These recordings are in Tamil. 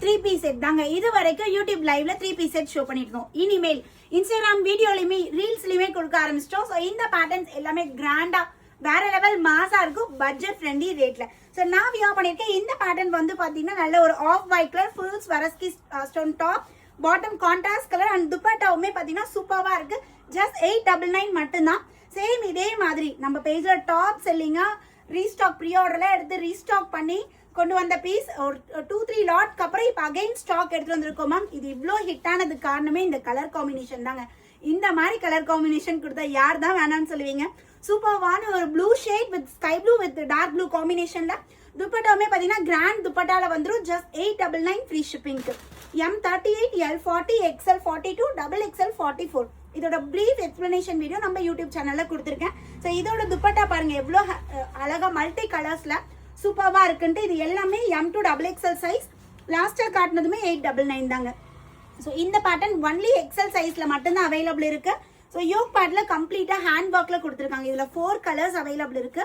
3 piece செட் தாங்க. இது வரைக்கும் யூடியூப் லைவ்ல 3 piece செட் ஷோ பண்ணிருக்கோம். இனிமேல் இன்ஸ்டாகிராம் வீடியோலயுமே ரீல்ஸ்லயுமே கொடுக்க ஆரம்பிச்சிட்டோம். ஸோ இந்த பேட்டர்ன்ஸ் எல்லாமே கிராண்டா வேற லெவல் மாசா இருக்கும், பட்ஜெட் ஃப்ரெண்ட்லி ரேட்ல. ஸோ நான் வியர் பண்ணிருக்கேன். இந்த பேட்டர்ன் வந்து பாத்தீங்கன்னா நல்ல ஒரு off white colour full Swarovski stone top, bottom contrast colour and துப்பட்டாவுமே பாத்தீங்கன்னா சூப்பர்வா இருக்கு. ஜஸ்ட் 899 மட்டும்தான். சேம் இதே மாதிரி நம்ம பேஜ்ல டாப் செல்லிங்கா ரீஸ்டாக் ப்ரீ ஆர்டர்ல எடுத்து ரீஸ்டாக் பண்ணி கொண்டு வந்த பீஸ் ஒரு 2-3 லாட்க்கு அப்புறம் இப்போ அகைன் ஸ்டாக் எடுத்து வந்திருக்கோம் மேம். இது இவ்வளோ ஹிட் ஆனதுக்கு காரணமே இந்த கலர் காம்பினேஷன் தாங்க. இந்த மாதிரி கலர் காம்பினேஷன் கொடுத்தா யார் தான் வேணாம்னு சொல்லுவீங்க. சூப்பர்வான ஒரு blue shade with sky blue with dark blue காம்பினேஷன்ல துப்பட்டாவுமே பாத்தீங்கன்னா கிராண்ட் துப்பட்டால வந்துடும். ஜஸ்ட் 899 ஃப்ரீ ஷிப்பிங்க்கு. M38, L40, XL42, XXL 44. இதோட பிரீஃப் எக்ஸ்பிளனேஷன் வீடியோ நம்ம யூடியூப் சேனல்ல கொடுத்துருக்கேன். ஸோ இதோட துப்பட்டா பாருங்க எவ்வளோ அழகா மல்டி கலர்ஸ்ல சூப்பர்வா இருக்குன்ட்டு. இது எல்லாமே M2 XXL சைஸ். லாஸ்டா காட்டினதுமே 899 தாங்க. ஸோ இந்த பேட்டர்ன் ஒன்லி எக்ஸல் சைஸ்ல மட்டும்தான் அவைலபிள் இருக்கு. ஸோ யோக் பேட்ல கம்ப்ளீட்டா ஹேண்ட் ஒர்க்ல கொடுத்துருக்காங்க. இதுல 4 கலர்ஸ் அவைலபிள் இருக்கு.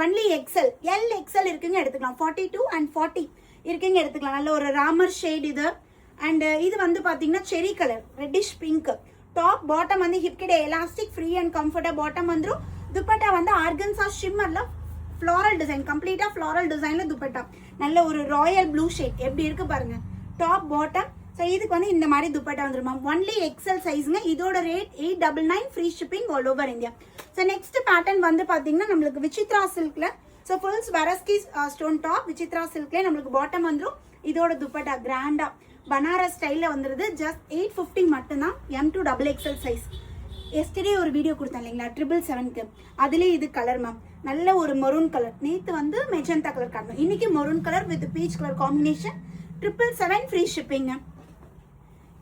ஒன்லி எக்ஸல், XL இருக்குங்க எடுத்துக்கலாம். 42 and 40 இருக்குங்க எடுத்துக்கலாம். நல்ல ஒரு ராமர் ஷேட் இது. அண்ட் இது வந்து பாத்தீங்கன்னா cherry colour reddish pink. Top bottom வந்து ஹிப்கிட் elastic free and comfortable bottom வந்துடும். துப்பட்டா வந்து ஆர்கன்சா ஷிம்மர்ல ஃப்ளாரல் டிசைன், கம்ப்ளீட்டா ஃப்ளாரல் டிசைன்ல துப்பட்டா. நல்ல ஒரு ராயல் ப்ளூ ஷேட் எப்படி இருக்கு பாருங்க. Top bottom. ஸோ இதுக்கு வந்து இந்த மாதிரி துப்பட்டா வந்துருமா. ஒன்லி எக்ஸல் சைஸ்ங்க. இதோட rate 899 free shipping all over India. So next pattern வந்து பாத்தீங்கன்னா நம்மளுக்கு விசித்ரா சில்க்ல so full Swarovski stone top Vichitra சில்க்ல நம்மளுக்கு பாட்டம் வந்துடும். இதோட துப்பட்டா கிராண்டா பனாரஸ் ஸ்டைல்ல வந்துருது. ஜஸ்ட் 850 மட்டும்தான். M2 XXL size. எஸ்டர்டே ஒரு வீடியோ கொடுத்தேன் இல்லைங்களா 777க்கு, அதுலேயே இது கலர் மேம். நல்ல ஒரு மெரூன் கலர். நேற்று வந்து மெஜந்தா கலர் காட்டணும், இன்னைக்கு maroon colour with peach colour combination. 777 free ஷிப்பிங்க.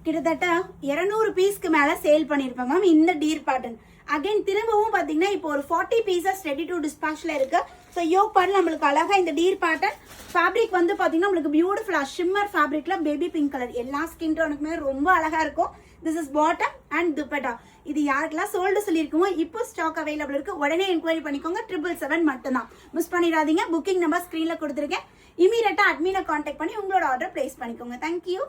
கிட்டத்தட்ட 200 பீஸ்க்கு மேல சேல் பண்ணிருப்பேன் மேம் இந்த டீர் பேட்டர்ன். அகைன் திரும்பவும் பாத்தீங்கன்னா இப்போ ஒரு 40 பீசஸ் ரெடி டு டிஸ்பேச்ல இருக்கு. ஸோ யோக் பேட்டர்ன் நம்மளுக்கு அழகா இந்த டீர் பேட்டர்ன். ஃபேப்ரிக் வந்து பாத்தீங்கன்னா நம்மளுக்கு பியூட்டிஃபுல்லா ஷிம்மர் ஃபேப்ரிக்ல பேபி பிங்க் கலர். எல்லா ஸ்கின் டோனுக்குமே ரொம்ப அழகா இருக்கும். This is bottom and dupatta. இது யாருக்கெல்லாம் சோல்டு சொல்லியிருக்கோமோ இப்போ ஸ்டாக் அவைலபிள் இருக்கு. உடனே என்கொயரி பண்ணிக்கோங்க. 777 மட்டும்தான். மிஸ் பண்ணிடாதீங்க. புக்கிங் நம்பர் ஸ்கிரீன்ல கொடுத்துருக்கேன். இமீடியட்டா அட்மினை கான்டாக்ட் பண்ணி உங்களோட ஆர்டர் பிளேஸ் பண்ணிக்கோங்க. தேங்க்யூ.